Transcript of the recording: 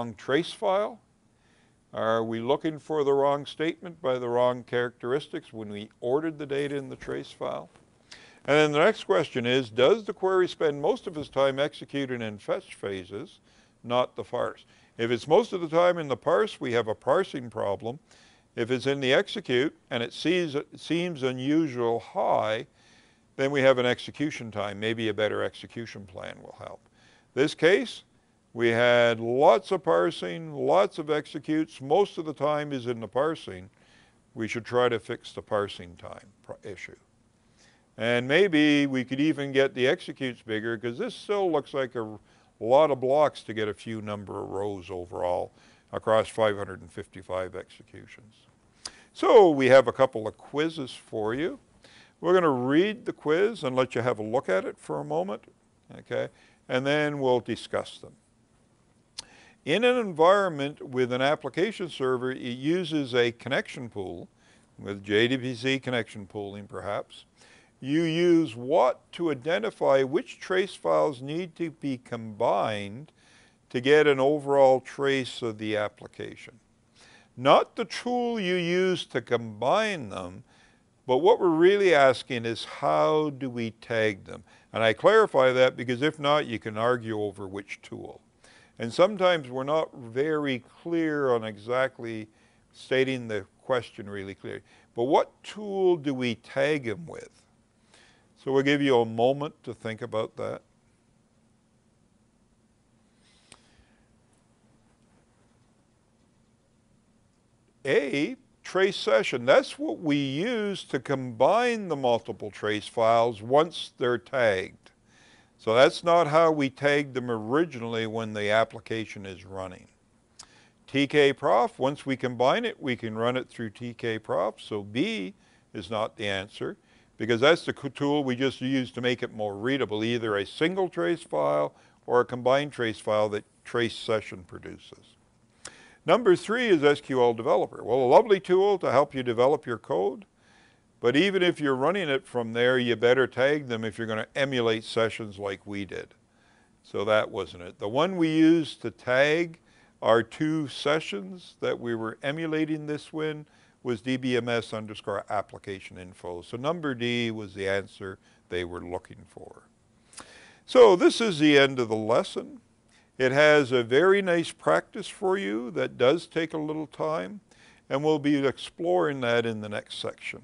wrong trace file? Are we looking for the wrong statement by the wrong characteristics when we ordered the data in the trace file? And then the next question is, does the query spend most of its time executing in fetch phases, not the parse? If it's most of the time in the parse, we have a parsing problem. If it's in the execute and it seems unusual high, then we have an execution time. Maybe a better execution plan will help. This case, we had lots of parsing, lots of executes. Most of the time is in the parsing. We should try to fix the parsing time issue. And maybe we could even get the executes bigger, because this still looks like a lot of blocks to get a few number of rows overall across 555 executions. So we have a couple of quizzes for you. We're going to read the quiz and let you have a look at it for a moment, okay? And then we'll discuss them. In an environment with an application server, it uses a connection pool, with JDBC connection pooling perhaps. You use what to identify which trace files need to be combined to get an overall trace of the application. Not the tool you use to combine them, but what we're really asking is, how do we tag them? And I clarify that because if not, you can argue over which tool. And sometimes we're not very clear on exactly stating the question really clearly. But what tool do we tag them with? So we'll give you a moment to think about that. A, trace session. That's what we use to combine the multiple trace files once they're tagged. So that's not how we tagged them originally when the application is running. TKprof, once we combine it, we can run it through TKprof. So B is not the answer, because that's the tool we just used to make it more readable, either a single trace file or a combined trace file that trace session produces. Number 3 is SQL Developer. Well, a lovely tool to help you develop your code, but even if you're running it from there, you better tag them if you're going to emulate sessions like we did. So that wasn't it. The one we used to tag our 2 sessions that we were emulating this with was dbms_application_info. So number D was the answer they were looking for. So this is the end of the lesson. It has a very nice practice for you that does take a little time, and we'll be exploring that in the next section.